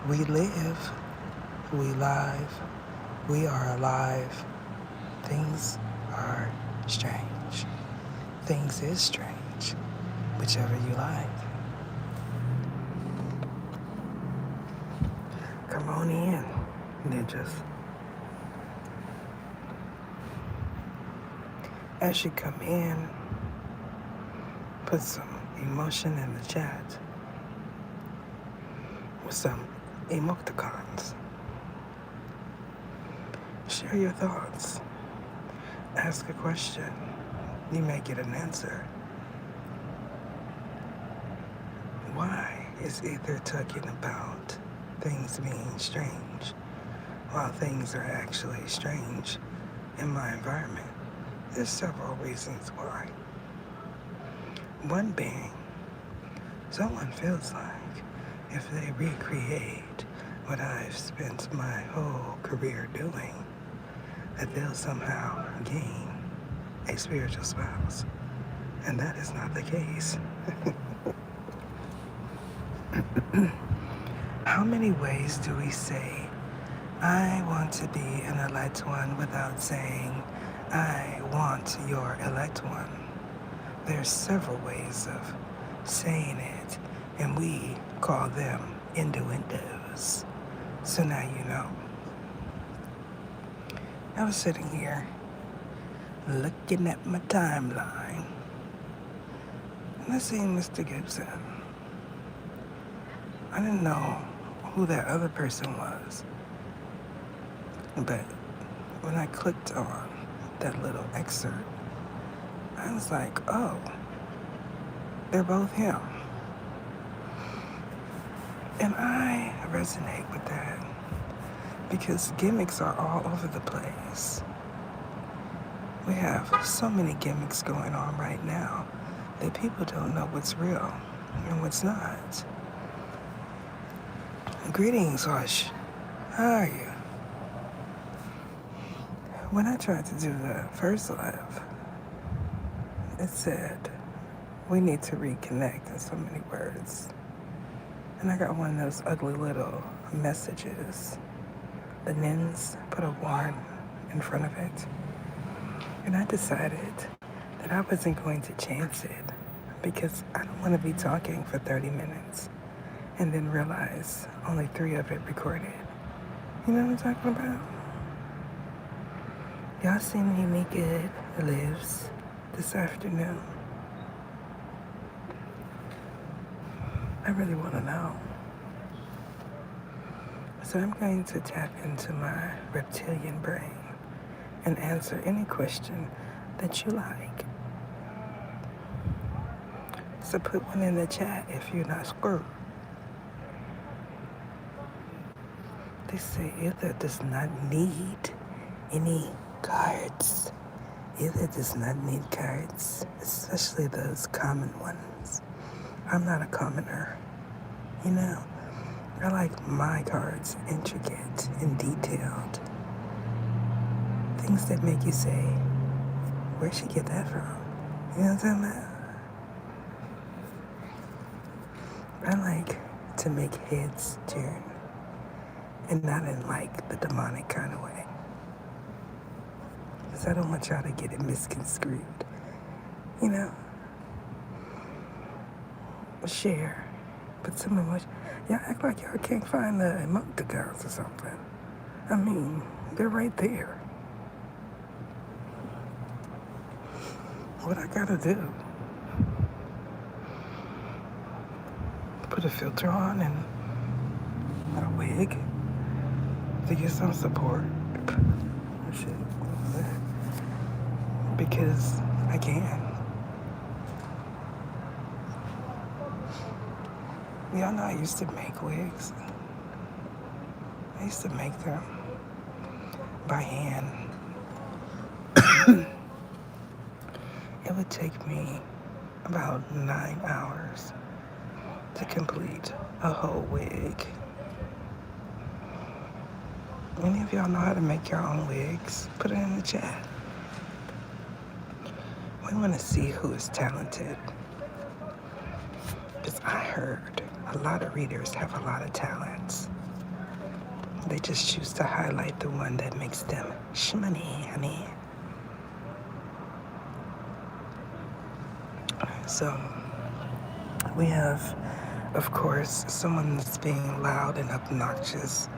We live, we live, we are alive. Things are strange. Things is strange, whichever you like. Come on in, ninjas. As you come in, put some emotion in the chat with some emoticons. Share your thoughts. Ask a question. You may get an answer. Why is Ether talking about things being strange while things are actually strange in my environment? There's several reasons why. One being, someone feels like if they recreate what I've spent my whole career doing, that they'll somehow gain a spiritual spouse. And that is not the case. How many ways do we say, I want to be an elect one without saying, I want your elect one? There's several ways of saying it, and we call them innuendos. So now you know. I was sitting here looking at my timeline, and I seen Mr. Gibson. I didn't know who that other person was, but when I clicked on that little excerpt, I was like, oh, they're both him. And I resonate with that because gimmicks are all over the place. We have so many gimmicks going on right now that people don't know what's real and what's not. Greetings, Hush. How are you? When I tried to do the first live, it said, we need to reconnect in so many words. And I got one of those ugly little messages. The nins put a 1 in front of it. And I decided that I wasn't going to chance it because I don't want to be talking for 30 minutes and then realize only 3 of it recorded. You know what I'm talking about? Y'all seen Amy Good Lives this afternoon? I really want to know. So I'm going to tap into my reptilian brain and answer any question that you like. So put one in the chat if you're not scared. They say Ether does not need any cards. Ether does not need cards, especially those common ones. I'm not a commoner, you know. I like my cards intricate and detailed. Things that make you say, where'd she get that from? You know what I'm talking about? I like to make heads turn, and not in like the demonic kind of way. Because I don't want y'all to get it misconstrued. You know? Share. But some of us, y'all act like y'all can't find the emoticons or something. I mean, they're right there. What I gotta do? Put a filter on and a wig to get some support. Shit, what was that? Because I can. Y'all know I used to make wigs. I used to make them by hand. It would take me about 9 hours to complete a whole wig. Any of y'all know how to make your own wigs? Put it in the chat. We want to see who is talented. Because I heard a lot of readers have a lot of talents. They just choose to highlight the one that makes them shmoney, honey. So we have, of course, someone that's being loud and obnoxious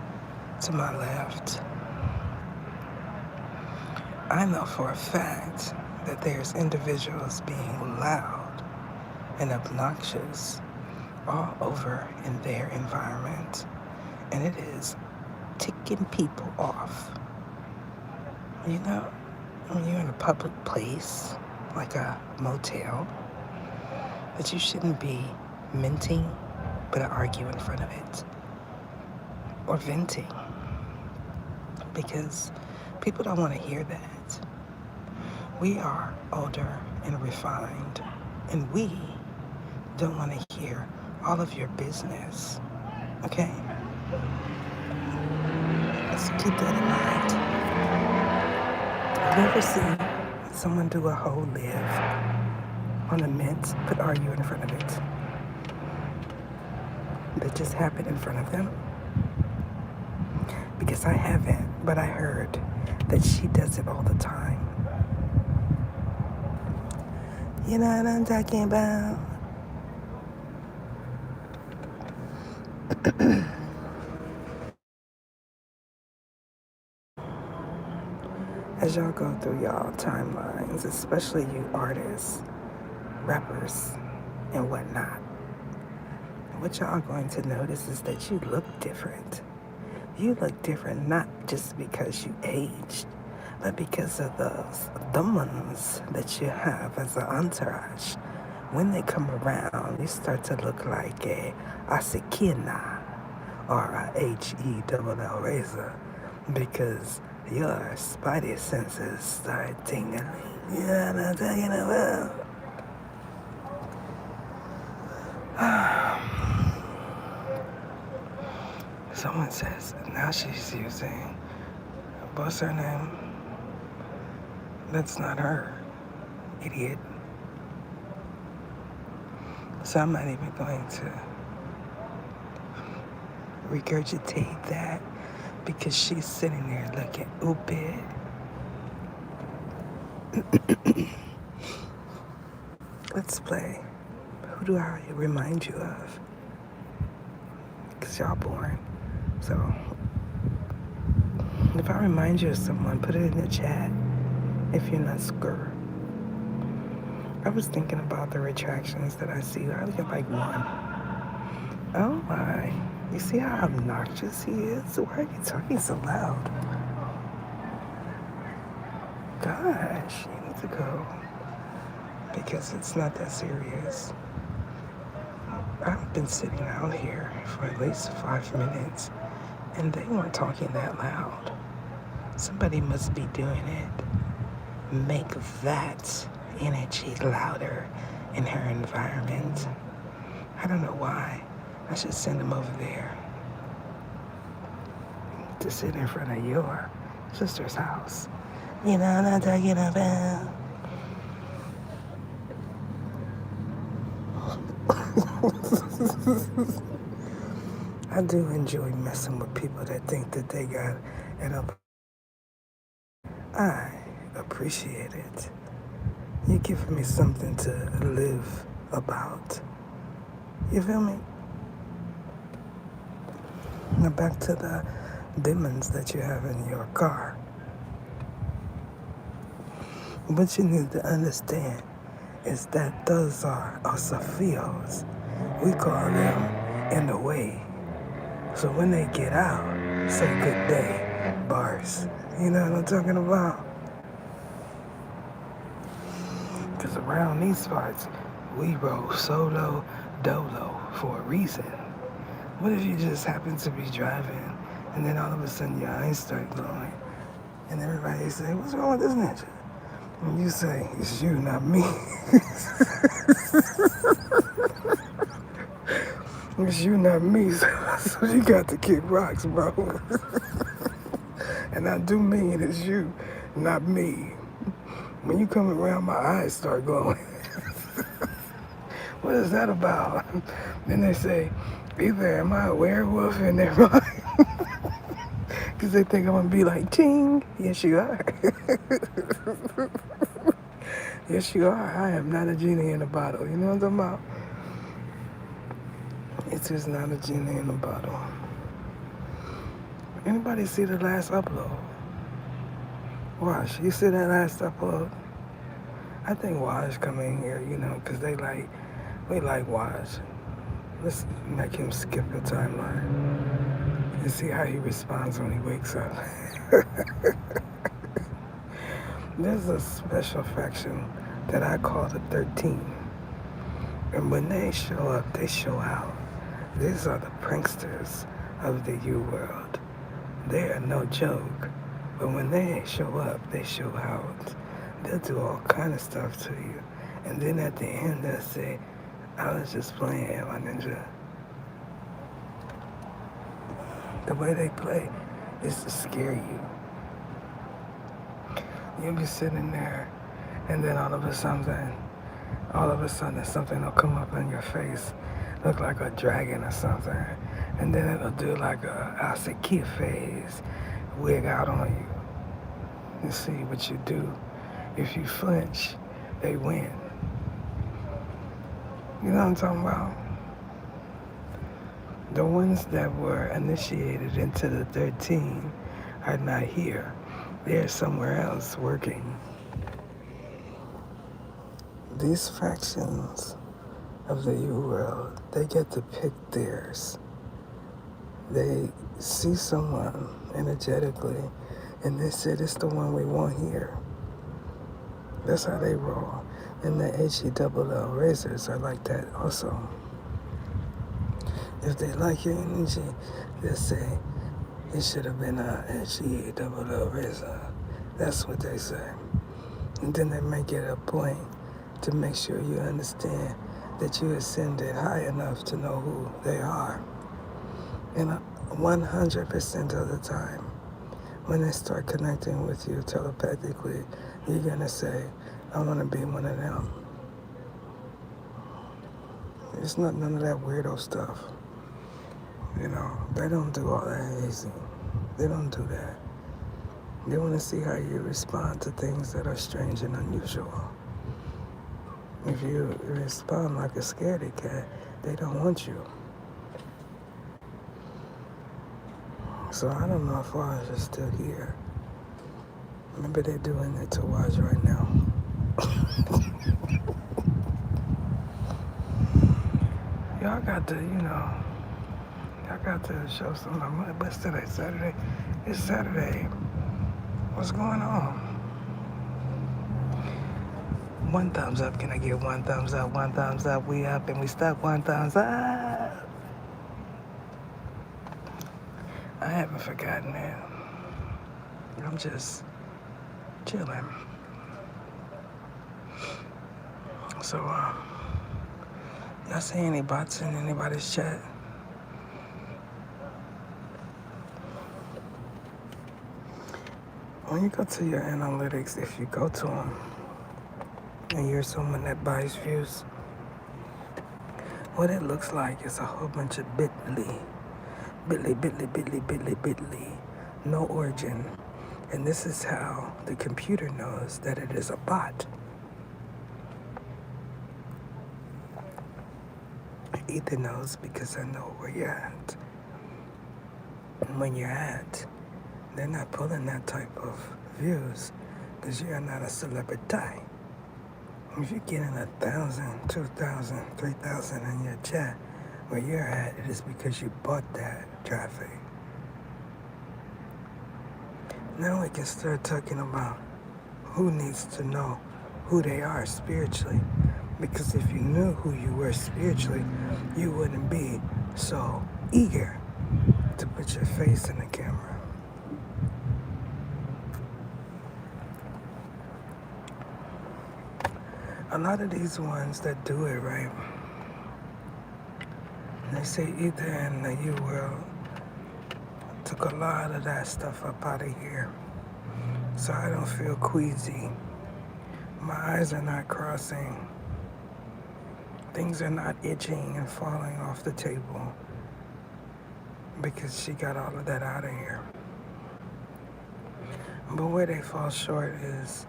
to my left. I know for a fact that there's individuals being loud and obnoxious all over in their environment, and it is ticking people off. You know, when you're in a public place, like a motel, that you shouldn't be minting, but argue in front of it, or venting, because people don't want to hear that. We are older and refined, and we don't want to hear all of your business, okay? So keep that in mind. You ever see someone do a whole live on a mint, but argue in front of it? That just happened in front of them? Because I haven't, but I heard that she does it all the time. You know what I'm talking about? As y'all go through y'all timelines, especially you artists, rappers, and whatnot, what y'all are going to notice is that you look different. You look different not just because you aged, but because of those ones that you have as an entourage. When they come around, you start to look like a Asikina or a HELL razor, because your spidey senses start tingling. You know what I'm talking about? Someone says now she's using, what's her name? That's not her, idiot. So I'm not even going to regurgitate that, because she's sitting there looking stupid. Let's play. Who do I remind you of? Because y'all boring. So if I remind you of someone, put it in the chat if you're not sure. I was thinking about the retractions that I see. I only get like one. Oh my. You see how obnoxious he is? Why are you talking so loud? Gosh, you need to go. Because it's not that serious. I've been sitting out here for at least 5 minutes, and they weren't talking that loud. Somebody must be doing it. Make that energy louder in her environment. I don't know why. I should send them over there to sit in front of your sister's house. You know what I'm talking about? I do enjoy messing with people that think that they got it up. I appreciate it. You're giving me something to live about. You feel me? Now back to the demons that you have in your car. What you need to understand is that those are Osafios. We call them in the way. So when they get out, say good day, bars. You know what I'm talking about? Because around these parts, we roll solo dolo for a reason. What if you just happen to be driving and then all of a sudden your eyes start glowing and everybody say, what's wrong with this ninja? And you say, it's you, not me. It's you, not me. So you got to kick rocks, bro. And I do mean it's you, not me. When you come around, my eyes start glowing. What is that about? Then they say, either am I a werewolf in their mind? Because they think I'm going to be like, ting. Yes, you are. Yes, you are. I am not a genie in a bottle. You know what I'm talking about? It's just not a genie in a bottle. Anybody see the last upload? Wash, you see that last upload? I think Wash come in here, because we like Wash. Let's make him skip the timeline and see how he responds when he wakes up. There's a special faction that I call the 13. And when they show up, they show out. These are the pranksters of the U world. They are no joke. But when they show up, they show out. They'll do all kind of stuff to you. And then at the end, they'll say, I was just playing, my ninja. The way they play is to scare you. You'll be sitting there, and then all of a sudden something will come up in your face, look like a dragon or something, and then it'll do like a Asaki phase, wig out on you. And see what you do. If you flinch, they win. You know what I'm talking about? The ones that were initiated into the 13 are not here. They're somewhere else working. These factions of the U world, they get to pick theirs. They see someone energetically and they say, this is the one we want here. That's how they roll. And the HELL razors are like that also. If they like your energy, they'll say, it should have been a HELL razor. That's what they say. And then they make it a point to make sure you understand that you ascended high enough to know who they are. And 100% of the time, when they start connecting with you telepathically, you're going to say, I want to be one of them. It's not none of that weirdo stuff. They don't do all that easy. They don't do that. They want to see how you respond to things that are strange and unusual. If you respond like a scaredy cat, they don't want you. So I don't know if Waj is still here. Maybe they're doing it to Waj right now. Y'all got to show some money. What's today, Saturday? It's Saturday. What's going on? 1 thumbs up. Can I get 1 thumbs up? 1 thumbs up. We up and we stuck. 1 thumbs up. I haven't forgotten that. I'm just chilling. So, y'all see any bots in anybody's chat? When you go to your analytics, if you go to them, and you're someone that buys views, what it looks like is a whole bunch of bitly, no origin. And this is how the computer knows that it is a bot. Ether knows because I know where you're at. And when you're at, they're not pulling that type of views because you're not a celebrity. If you're getting 1,000, 2,000, 3,000 in your chat, where you're at, it is because you bought that traffic. Now we can start talking about who needs to know who they are spiritually. Because if you knew who you were spiritually, you wouldn't be so eager to put your face in the camera. A lot of these ones that do it right, they say Ether and the U world took a lot of that stuff up out of here. So I don't feel queasy. My eyes are not crossing. Things are not itching and falling off the table because she got all of that out of here. But where they fall short is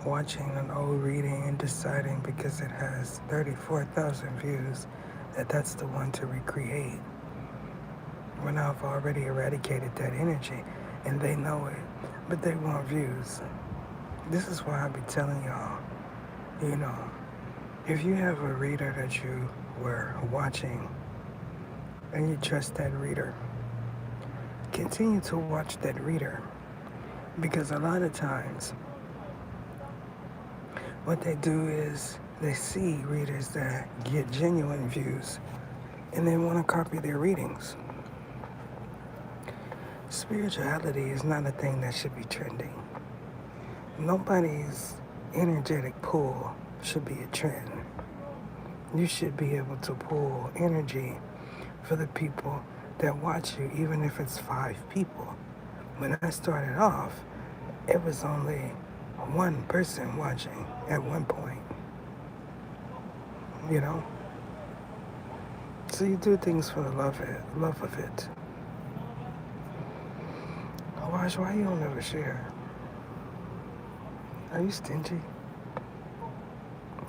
watching an old reading and deciding because it has 34,000 views that that's the one to recreate when I've already eradicated that energy and they know it, but they want views. This is why I be telling y'all, you know, if you have a reader that you were watching and you trust that reader, continue to watch that reader because a lot of times what they do is they see readers that get genuine views and they want to copy their readings. Spirituality is not a thing that should be trending. Nobody's energetic pull should be a trend. You should be able to pull energy for the people that watch you, even if it's 5 people. When I started off, it was only one person watching at one point, you know? So you do things for the love of it. Wash, why you don't ever share? Are you stingy?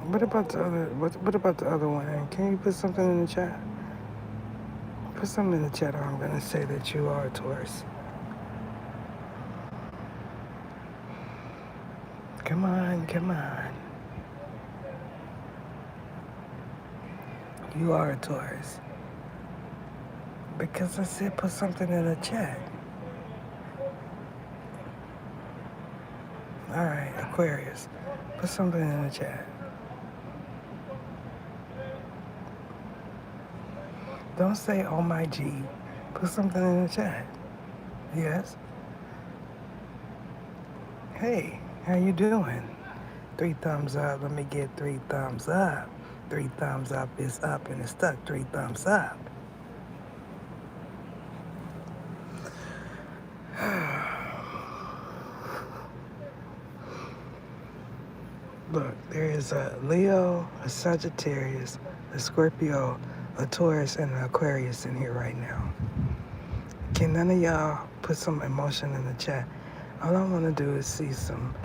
What about the other? What about the other one? Can you put something in the chat? Put something in the chat, or I'm gonna say that you are a Taurus. Come on, come on. You are a Taurus. Because I said put something in the chat. All right, Aquarius. Put something in the chat. Don't say, oh my G. Put something in the chat. Yes? Hey, how you doing? 3 thumbs up. Let me get 3 thumbs up. 3 thumbs up is up and it's stuck. 3 thumbs up. Look, there is a Leo, a Sagittarius, a Scorpio, a Taurus, and an Aquarius in here right now. Can none of y'all put some emotion in the chat? All I want to do is see some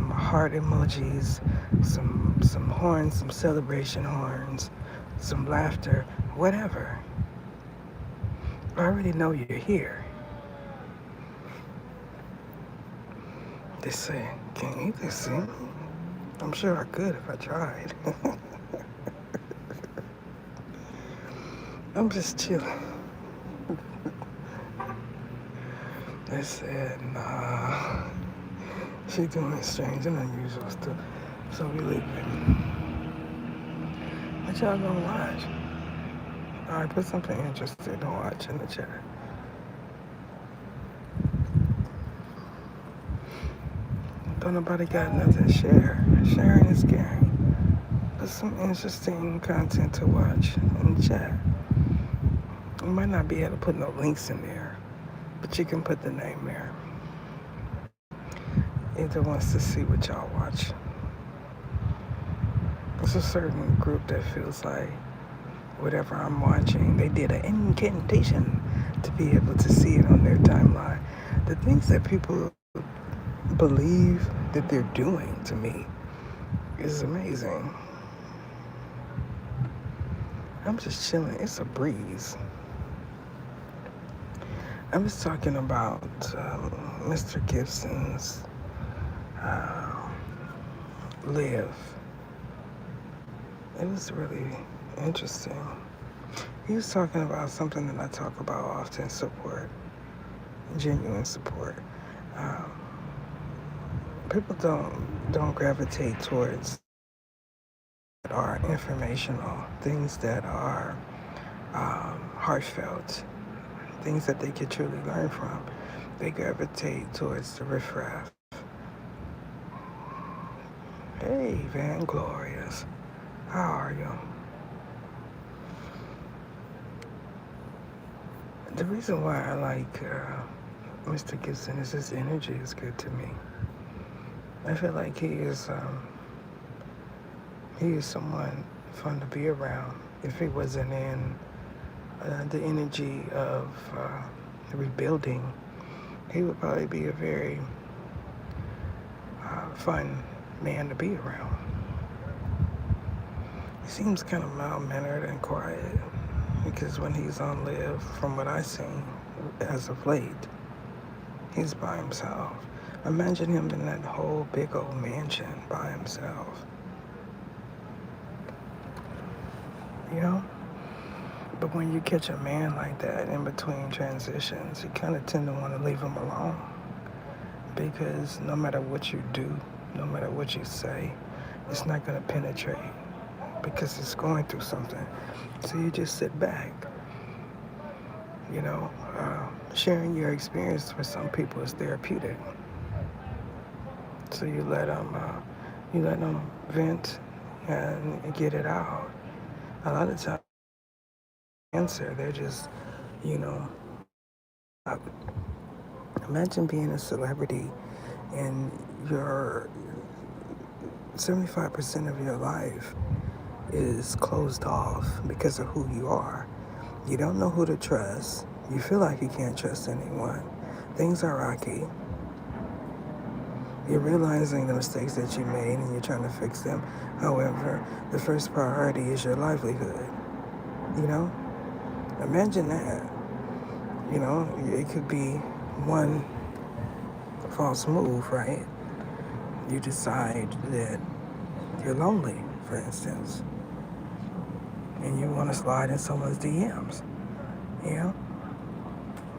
heart emojis, some horns, some celebration horns, some laughter, whatever. I already know you're here. They say, can you see me? I'm sure I could if I tried. I'm just chilling. They said, nah, she doing strange and unusual stuff. So we leave it. What y'all gonna watch? All right, put something interesting to watch in the chat. Don't nobody got nothing to share. Sharing is caring. Put some interesting content to watch in the chat. You might not be able to put no links in there, but you can put the name there. Either wants to see what y'all watch. There's a certain group that feels like whatever I'm watching, they did an incantation to be able to see it on their timeline. The things that people believe that they're doing to me is amazing. I'm just chilling. It's a breeze. I was talking about Mr. Gibson's Live. It was really interesting. He was talking about something that I talk about often, support, genuine support. People don't gravitate towards that are informational, things that are heartfelt, things that they can truly learn from. They gravitate towards the riffraff. Hey, Van Glorious, how are you? The reason why I like Mr. Gibson is his energy is good to me. I feel like he is someone fun to be around. If he wasn't in the energy of rebuilding, he would probably be a very fun man to be around. He seems kind of mild-mannered and quiet because when he's on live, from what I've seen as of late, he's by himself. Imagine him in that whole big old mansion by himself. You know? But when you catch a man like that in between transitions, you kind of tend to want to leave him alone. Because no matter what you do, no matter what you say, it's not going to penetrate because it's going through something. So you just sit back. You know, sharing your experience for some people is therapeutic. So you let them vent and get it out. A lot of times, answer they're just, you know, uh, imagine being a celebrity and your 75% of your life is closed off because of who you are. You don't know who to trust. You feel like you can't trust anyone. Things are rocky. You're realizing the mistakes that you made and you're trying to fix them. However, the first priority is your livelihood. You know? Imagine that. You know, it could be one false move, right? You decide that you're lonely, for instance, and you want to slide in someone's DMs. You know?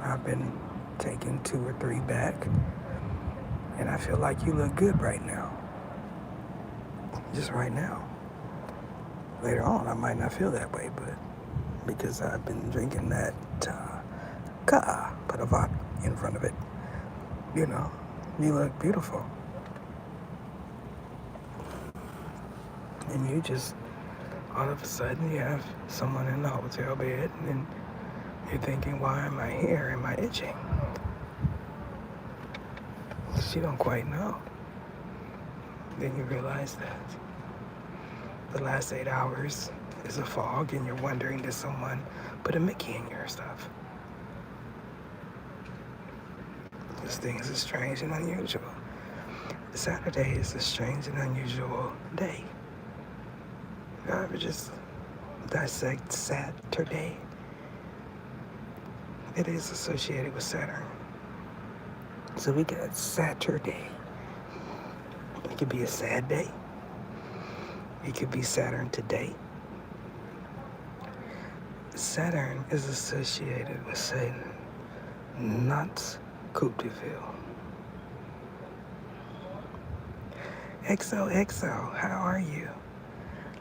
I've been taking 2 or 3 back, and I feel like you look good right now. Just right now. Later on, I might not feel that way, but because I've been drinking that put a vodka in front of it, you know, you look beautiful. And you just, all of a sudden, you have someone in the hotel bed, and you're thinking, why am I here? Am I itching? You don't quite know. Then you realize that the last 8 hours is a fog, and you're wondering, did someone put a Mickey in your stuff? This thing is strange and unusual. Saturday is a strange and unusual day. You ever just dissect Saturday? It is associated with Saturn. So we got Saturday. It could be a sad day. It could be Saturn today. Saturn is associated with Satan, not Coupe de Ville. XOXO, how are you?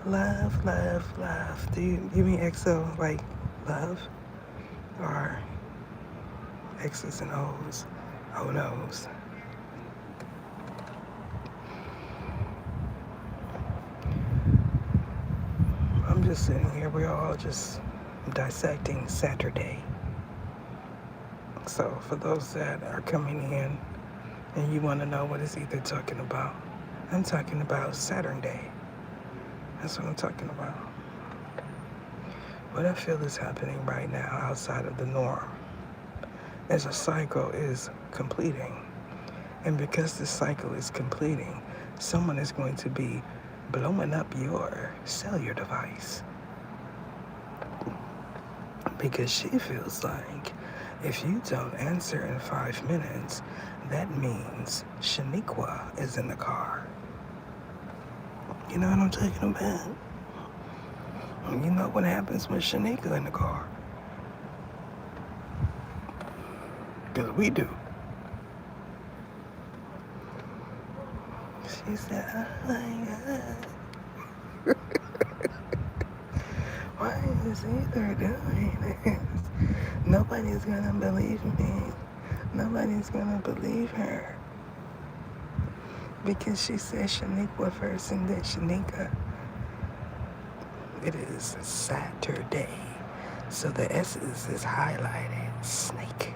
Love, love, love. Do you mean XO like love? Or X's and O's? Oh no's. I'm just sitting here, we're all just dissecting Saturday. So for those that are coming in and you want to know what it's either talking about, I'm talking about Saturn Day. That's what I'm talking about. What I feel is happening right now outside of the norm as a cycle is completing. And because this cycle is completing, someone is going to be blowing up your cellular device. Because she feels like if you don't answer in 5 minutes, that means Shaniqua is in the car. You know what I'm talking about? You know what happens with Shaniqua in the car? Because we do. She said, oh my God. Why is Ether doing this? Nobody's gonna believe me. Nobody's gonna believe her. Because she said Shaniqua first and then Shanika. It is Saturday. So the S's is highlighted. Snake.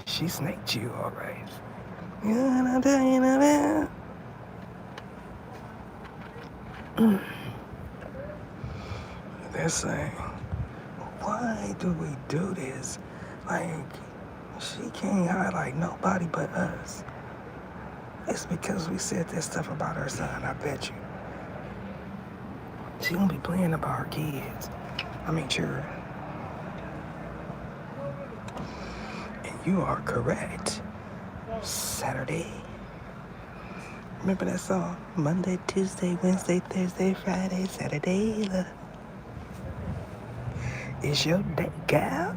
She snaked you, all right. They're saying, why do we do this? Like, She can't highlight nobody but us. It's because we said this stuff about her son, I bet you. She gonna be playing about her kids. I mean, sure. And you are correct. Saturday. Remember that song? Monday, Tuesday, Wednesday, Thursday, Friday, Saturday. It's your day, gal.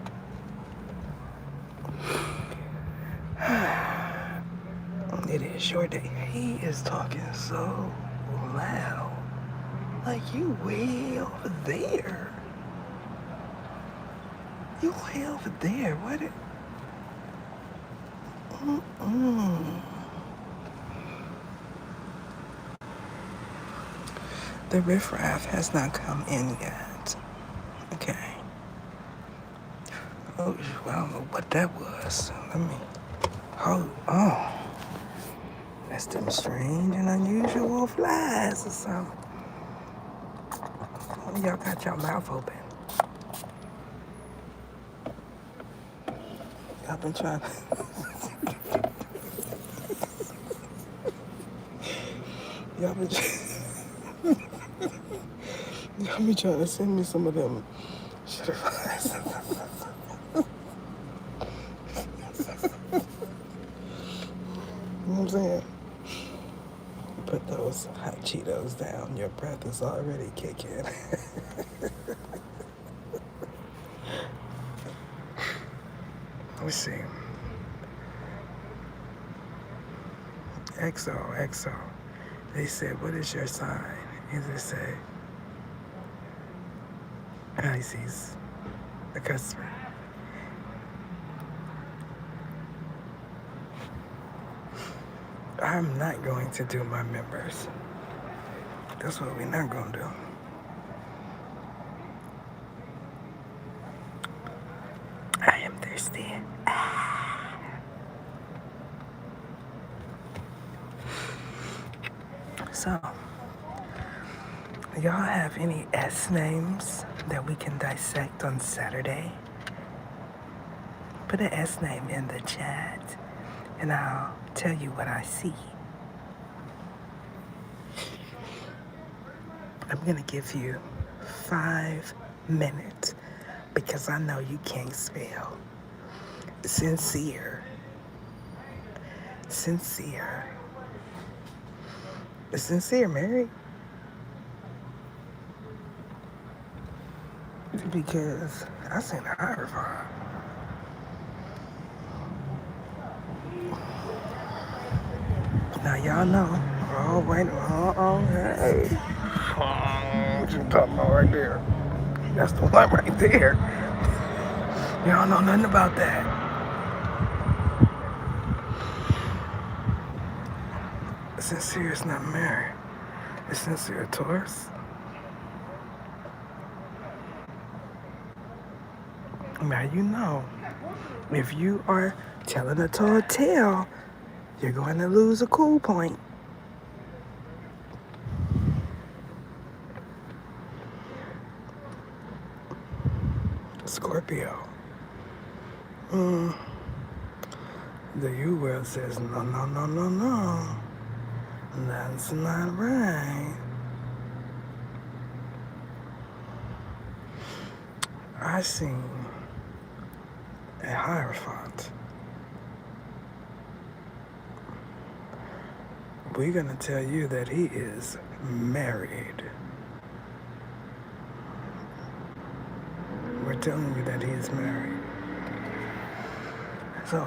It is your day. He is talking so loud. Like you way over there. You way over there. What it? The riffraff has not come in yet. Okay. Oh, well, I don't know what that was. Let me. Oh. That's them strange and unusual flies or something. Y'all got your mouth open. Y'all been trying. Y'all been. Y'all been trying to send me some of them flies. You know what I'm saying? Put those hot Cheetos down. Your breath is already kicking. Let's see. XO. They said, what is your sign? Either say, Pisces, a customer. I'm not going to do my members. That's what we're not going to do. I am thirsty. So, y'all have any S names that we can dissect on Saturday? Put an S name in the chat and I'll tell you what I see. I'm going to give you 5 minutes because I know you can't spell. Sincere. Is Sincere married? Because I seen a hierophant. Now y'all know. Oh, wait. Hey. What you talking about right there? That's the one right there. Y'all know nothing about that. Sincere is not married. Is Sincere a Taurus? Now you know. If you are telling a tall tale, you're going to lose a cool point. Scorpio. The U word says no. That's not right. I seen a hierophant. We're gonna tell you that he is married. We're telling you that he is married. So,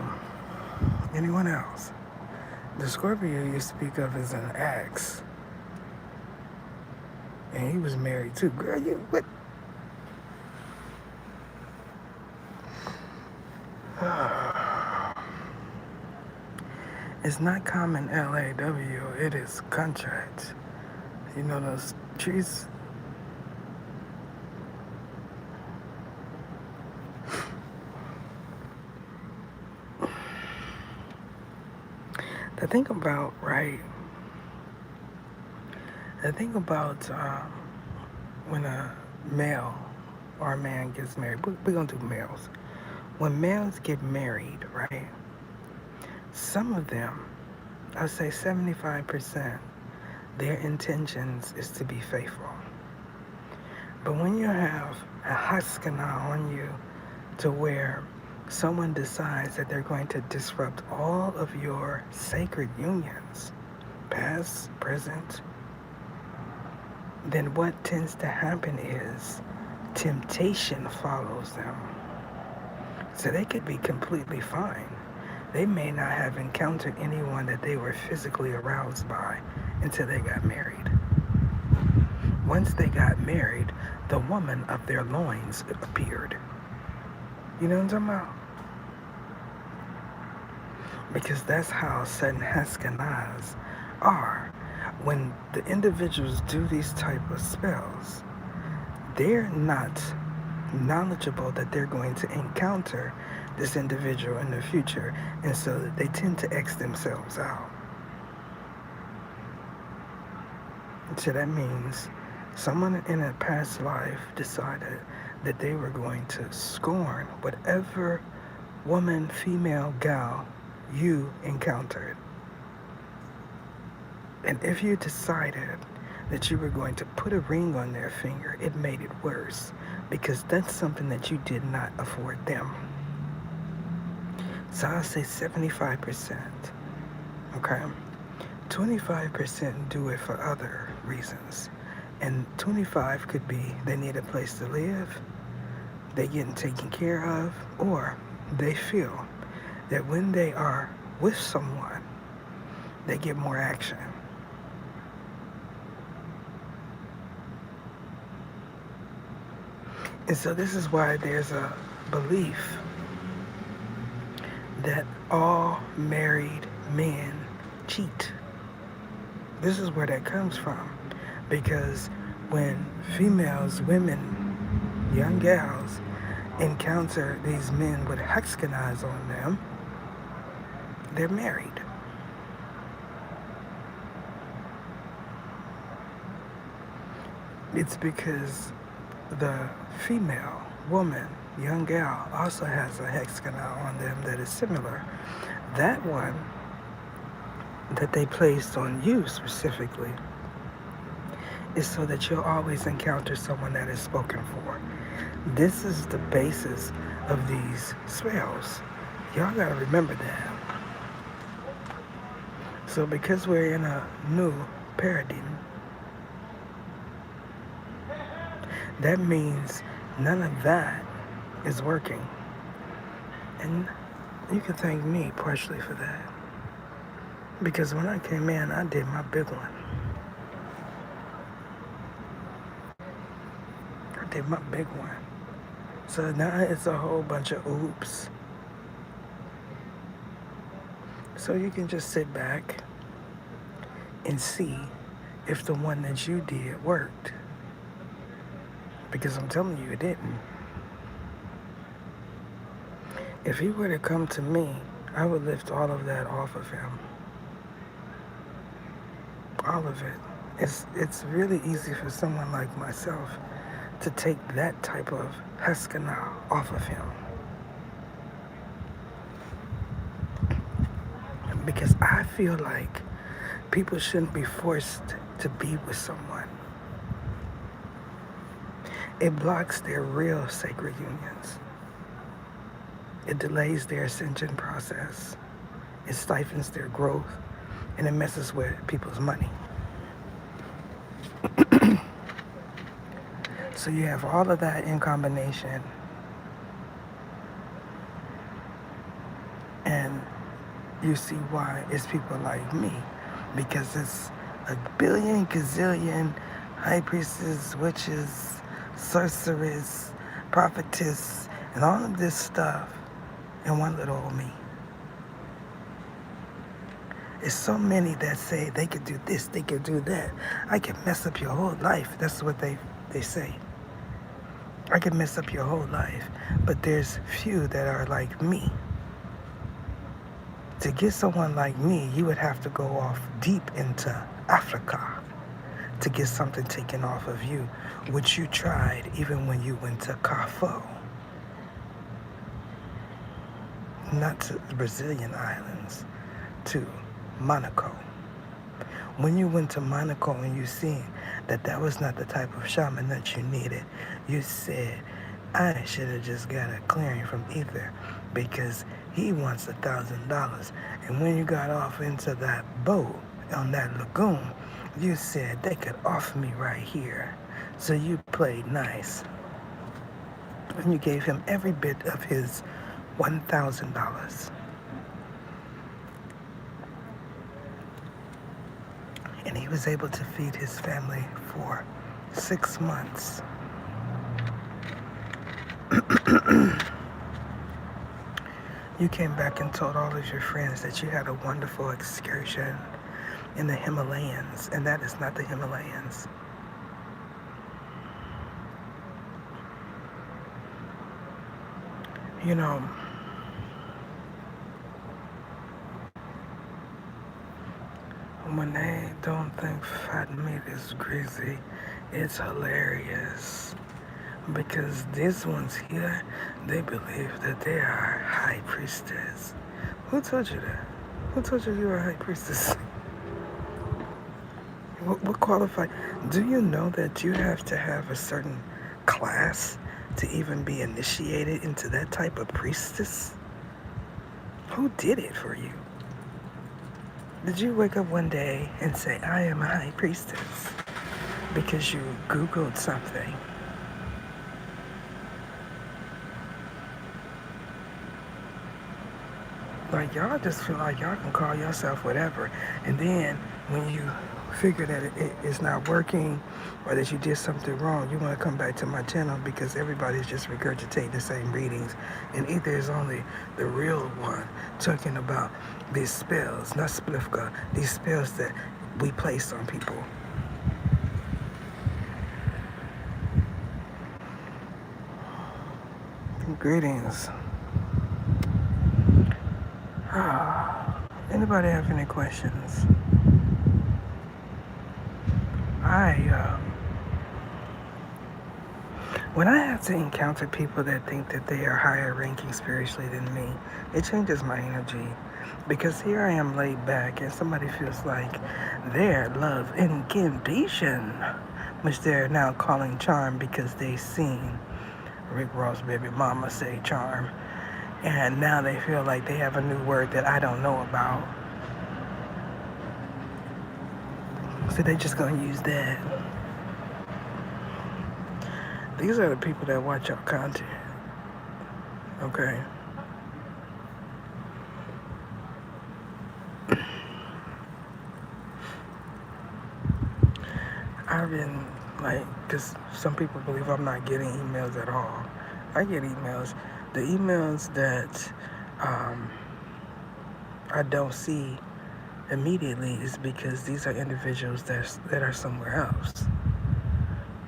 anyone else? The Scorpio you speak of is an ex. And he was married too. Girl, you what? It's not common LAW, it is contract. You know those trees? The thing about when a male or a man gets married, we're going to do males. When males get married, right, some of them, I'll say 75%, their intentions is to be faithful. But when you have a haskana on you to where someone decides that they're going to disrupt all of your sacred unions, past, present, then what tends to happen is temptation follows them. So they could be completely fine. They may not have encountered anyone that they were physically aroused by until they got married. Once they got married, the woman of their loins appeared. You know what I'm talking about? Because that's how sudden Haskanas are. When the individuals do these type of spells, they're not knowledgeable that they're going to encounter this individual in the future, and so they tend to X themselves out. So that means someone in a past life decided that they were going to scorn whatever woman, female, gal you encountered. And if you decided that you were going to put a ring on their finger, it made it worse because that's something that you did not afford them. So I'll say 75%, okay? 25% do it for other reasons. And 25 could be they need a place to live, they getting taken care of, or they feel that when they are with someone, they get more action. And so this is why there's a belief that all married men cheat. This is where that comes from. Because when females, women, young gals encounter these men with hexagonized on them, they're married. It's because the female, woman, young gal also has a hexagon on them that is similar. That one that they placed on you specifically is so that you'll always encounter someone that is spoken for. This is the basis of these spells. Y'all gotta remember that. So because we're in a new paradigm, that means none of that is working. And you can thank me partially for that. Because when I came in, I did my big one. I did my big one. So now it's a whole bunch of oops. So you can just sit back and see if the one that you did worked. Because I'm telling you, it didn't. If he were to come to me, I would lift all of that off of him. All of it. It's really easy for someone like myself to take that type of Haskana off of him. Because I feel like people shouldn't be forced to be with someone. It blocks their real sacred unions. It delays their ascension process. It stifles their growth, and it messes with people's money. So you have all of that in combination, and you see why it's people like me, because it's a billion, gazillion high priestesses, witches, sorceress, prophetess, and all of this stuff in one little old me. There's so many that say they could do this, they could do that. I can mess up your whole life. That's what they say. I can mess up your whole life. But there's few that are like me. To get someone like me, you would have to go off deep into Africa to get something taken off of you, which you tried even when you went to Kafo. not to the Brazilian islands, to Monaco. When you went to Monaco and you seen that that was not the type of shaman that you needed, you said, I should have just got a clearing from Ether because he wants $1,000. And when you got off into that boat on that lagoon, you said they could offer me right here. So you played nice. And you gave him every bit of his $1,000. And he was able to feed his family for 6 months. You came back and told all of your friends that you had a wonderful excursion in the Himalayas, and that is not the Himalayas. You know, when they don't think fat meat is greasy, it's hilarious. Because these ones here, they believe that they are high priestess. Who told you that? Who told you were a high priestess? What qualified? Do you know that you have to have a certain class to even be initiated into that type of priestess? Who did it for you? Did you wake up one day and say, I am a high priestess because you Googled something? Like, y'all just feel like y'all can call yourself whatever. And then when you figure that it's not working or that you did something wrong, you want to come back to my channel because everybody's just regurgitating the same readings. And Ether is only the real one talking about these spells, not Splifka, these spells that we place on people. Greetings. Anybody have any questions? When I have to encounter people that think that they are higher ranking spiritually than me, it changes my energy. Because here I am laid back and somebody feels like their love incantation, which they're now calling charm because they've seen Rick Ross' baby mama say charm. And now they feel like they have a new word that I don't know about. So they're just gonna use that. These are the people that watch our content. Okay. I've been because some people believe I'm not getting emails at all. I get emails. The emails that I don't see immediately is because these are individuals that are somewhere else.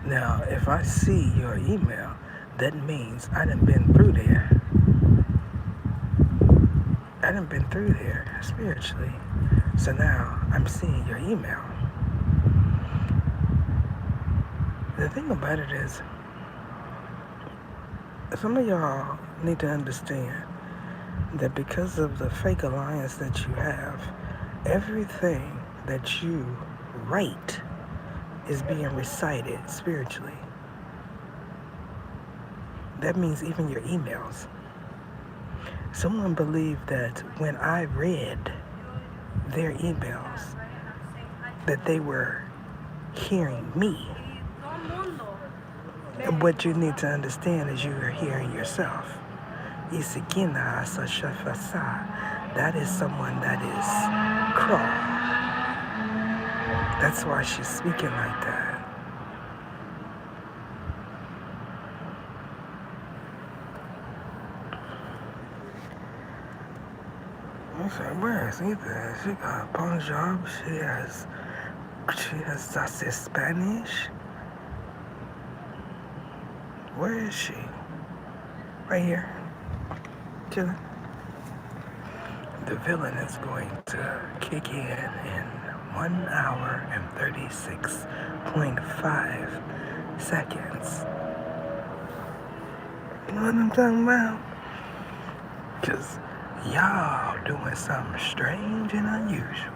Now, if I see your email, that means I done been through there. I done been through there spiritually. So now I'm seeing your email. The thing about it is, some of y'all need to understand that because of the fake alliance that you have, everything that you write is being recited spiritually. That means even your emails. Someone believed that when I read their emails, that they were hearing me. And what you need to understand is you are hearing yourself. That is someone that is crawl. That's why she's speaking like that. I said, where is Ethan? She got Punjab. She has Spanish. Where is she? Right here. Chilling. The villain is going to kick in 1 hour and 36.5 seconds. You know what I'm talking about? Because y'all doing something strange and unusual.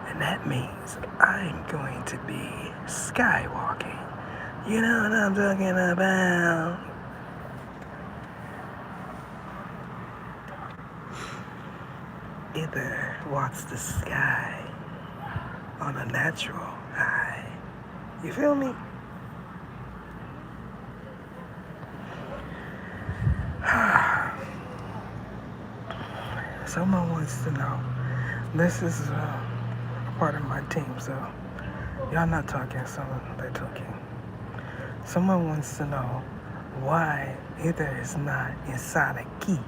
And that means I'm going to be skywalking. You know what I'm talking about? Either walks the sky on a natural high. You feel me? Someone wants to know. This is a part of my team, so y'all not talking, someone they're talking. Someone wants to know why Ether is not inside a key.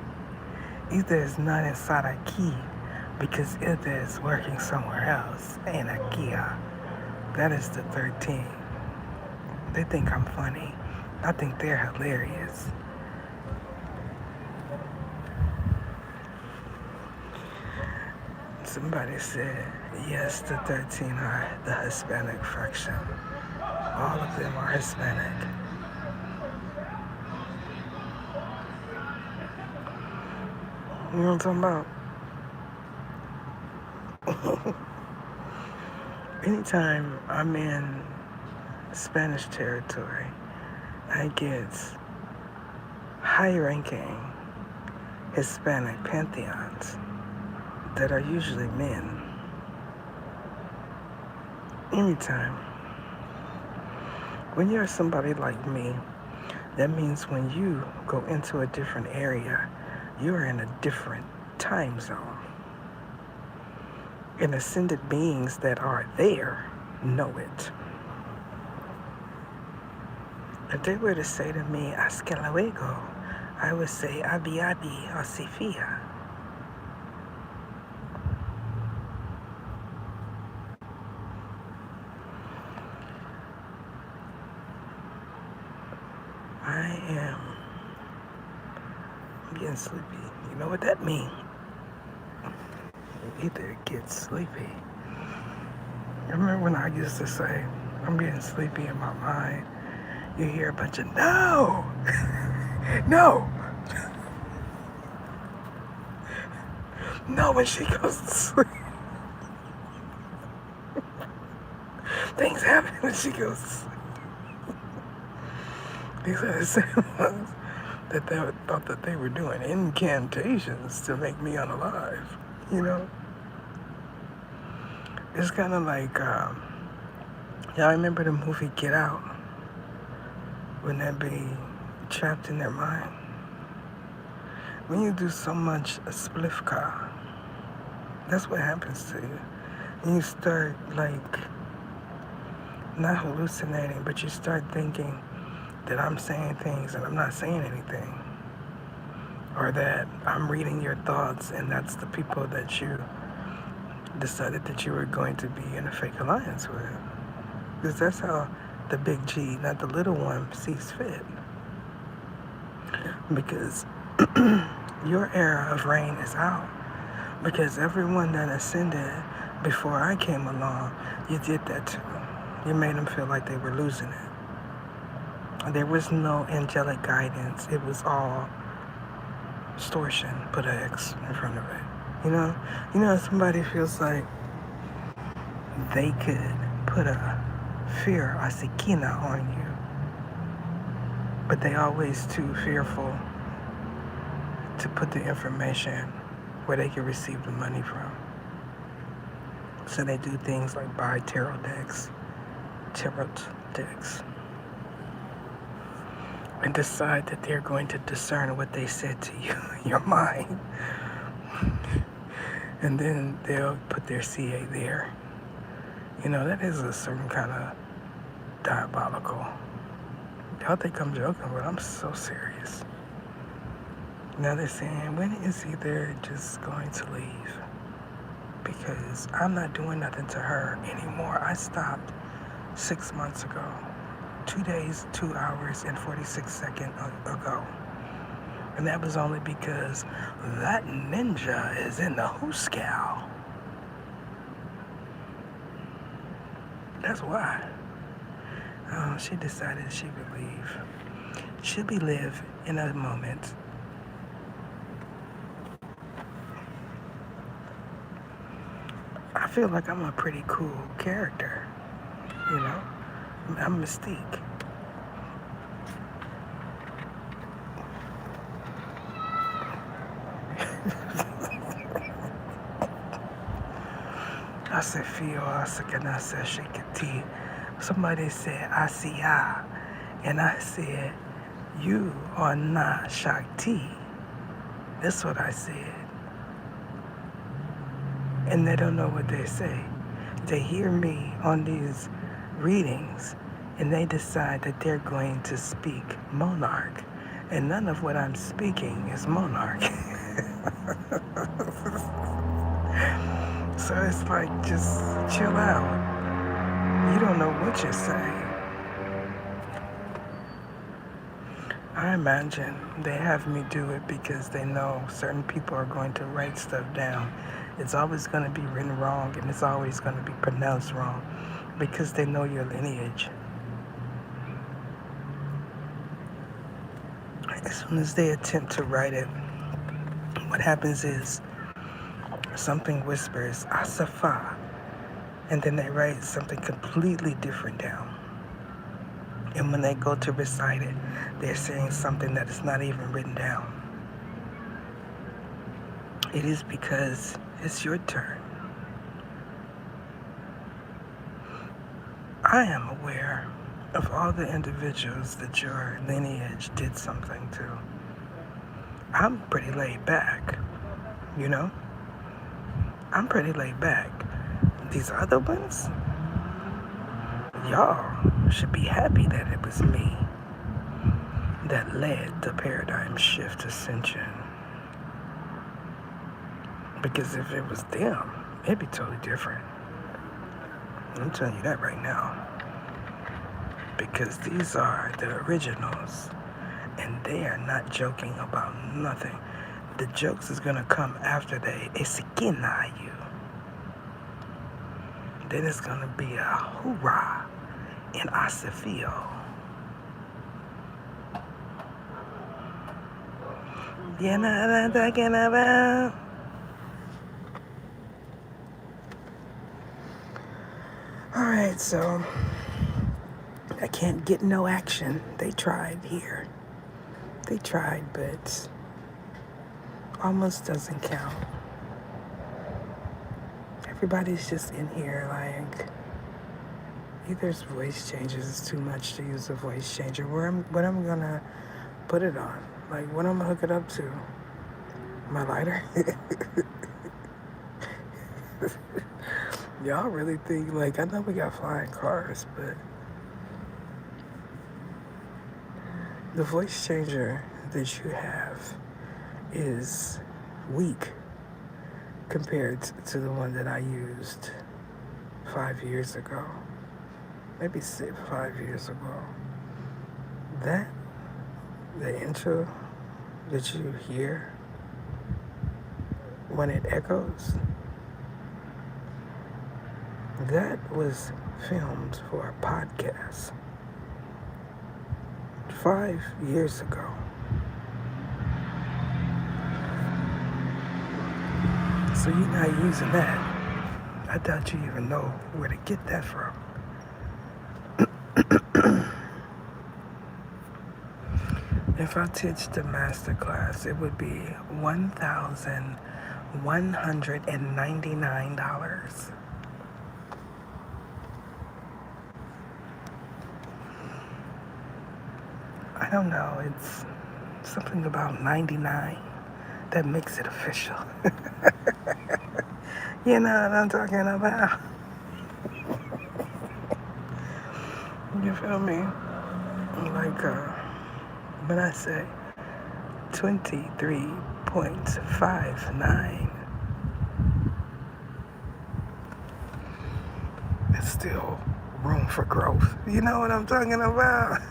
Ether is not inside a key because Ether is working somewhere else in a Kia. That is the 13. They think I'm funny. I think they're hilarious. Somebody said, yes, the 13 are the Hispanic fraction. All of them are Hispanic. You know what I'm talking about? Anytime I'm in Spanish territory, I get high-ranking Hispanic pantheons that are usually men. Anytime. When you're somebody like me, that means when you go into a different area, you're in a different time zone. And ascended beings that are there know it. If they were to say to me, hasta luego, I would say, abi abi or sifia. I'm getting sleepy. You know what that means? Either get sleepy. I remember when I used to say, I'm getting sleepy in my mind. You hear a bunch of no, no, no when she goes to sleep. Things happen when she goes to sleep. These are the same ones that they thought that they were doing incantations to make me unalive, you know? It's kind of like, y'all remember the movie Get Out? Wouldn't that be trapped in their mind? When you do so much splifka, that's what happens to you. And you start, like, not hallucinating, but you start thinking that I'm saying things and I'm not saying anything. Or that I'm reading your thoughts and that's the people that you decided that you were going to be in a fake alliance with. Because that's how the big G, not the little one, sees fit. Because your era of reign is out. Because everyone that ascended before I came along, you did that too. You made them feel like they were losing it. There was no angelic guidance. It was all extortion. Put an X in front of it. You know, somebody feels like they could put a fear, a sakina on you, but they always too fearful to put the information where they can receive the money from. So they do things like buy tarot decks, and decide that they're going to discern what they said to you in your mind. And then they'll put their CA there. You know, that is a certain kind of diabolical. Y'all think I'm joking, but I'm so serious. Now they're saying, when is Ether just going to leave? Because I'm not doing nothing to her anymore. I stopped 6 months ago. 2 days, 2 hours, and 46 seconds ago. And that was only because that ninja is in the Hooskow. That's why. She decided she would leave. She'll be live in a moment. I feel like I'm a pretty cool character, you know? I'm Mystique. I said, feel, I said, can I say, shake it tea. Somebody said, I see ya. And I said, you are not Shakti. That's what I said. And they don't know what they say. They hear me on these readings and they decide that they're going to speak monarch. And none of what I'm speaking is monarch. So it's like, just chill out. You don't know what you're saying. I imagine they have me do it because they know certain people are going to write stuff down. It's always going to be written wrong and it's always going to be pronounced wrong because they know your lineage. As soon as they attempt to write it, what happens is something whispers, Asafa, and then they write something completely different down. And when they go to recite it, they're saying something that is not even written down. It is because it's your turn. I am aware of all the individuals that your lineage did something to. I'm pretty laid back, you know? I'm pretty laid back. These other ones, y'all should be happy that it was me that led the paradigm shift ascension. Because if it was them, it'd be totally different. I'm telling you that right now. Because these are the originals. And they are not joking about nothing. The jokes is gonna come after they esikina you. Then it's gonna be a hoorah in Asifio. You know what I'm talking about? Alright, so I can't get no action. They tried here. They tried, but almost doesn't count. Everybody's just in here like, either voice changes, it's too much to use a voice changer. What I'm gonna put it on? Like, what I'm gonna hook it up to? My lighter? Y'all really think, like, I know we got flying cars, but the voice changer that you have is weak compared to the one that I used 5 years ago. Maybe 5 years ago. The intro that you hear when it echoes, that was filmed for a podcast 5 years ago. So you're not using that. I doubt you even know where to get that from. If I teach the master class, it would be $1,199. I don't know, it's something about 99 that makes it official. You know what I'm talking about? You feel me? Like, when I say 23.59, it's still room for growth. You know what I'm talking about?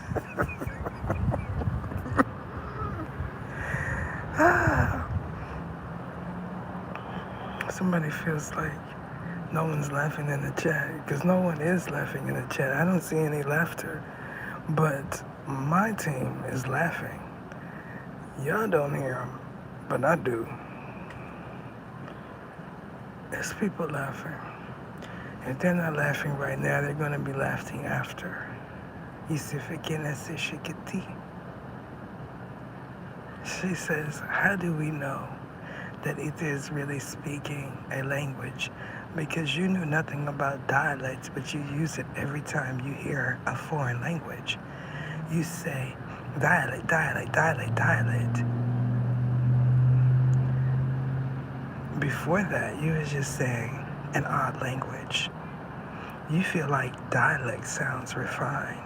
Somebody feels like no one's laughing in the chat, because no one is laughing in the chat. I don't see any laughter, but my team is laughing. Y'all don't hear them, but I do. There's people laughing. If they're not laughing right now, they're going to be laughing after. She says, how do we know that it is really speaking a language? Because you knew nothing about dialects, but you use it every time you hear a foreign language. You say, dialect, dialect, dialect, dialect. Before that, you was just saying an odd language. You feel like dialect sounds refined,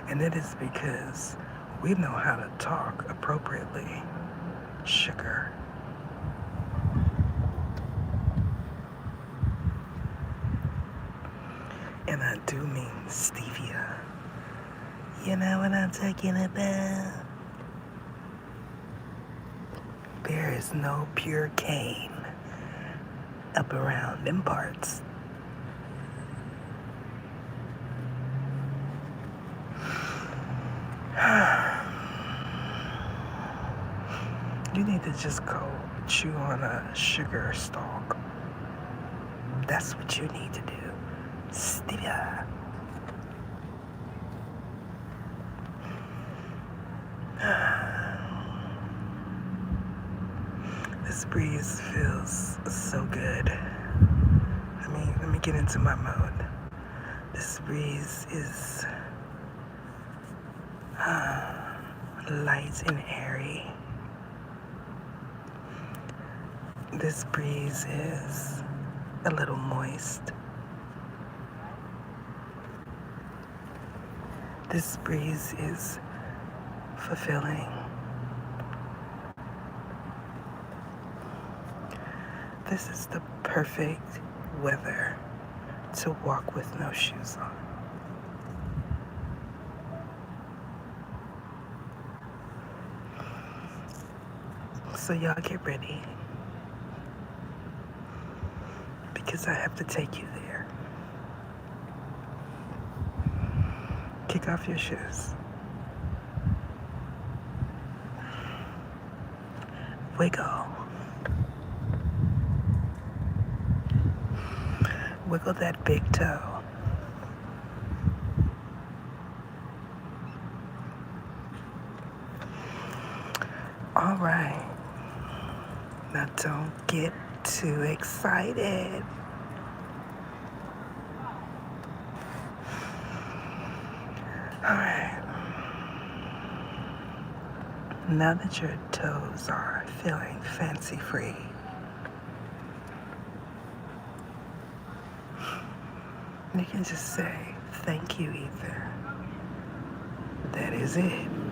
and it is because we know how to talk appropriately. Sugar. And I do mean stevia. You know what I'm talking about? There is no pure cane up around them parts. You need to just go chew on a sugar stalk. That's what you need to do. Stevia. This breeze feels so good. Let me get into my mode. This breeze is light and airy. This breeze is a little moist. This breeze is fulfilling. This is the perfect weather to walk with no shoes on. So y'all get ready, because I have to take you there. Kick off your shoes. Wiggle. Wiggle that big toe. All right. Now don't get too excited. All right. Now that your toes are feeling fancy-free, you can just say, thank you, Ether. That is it.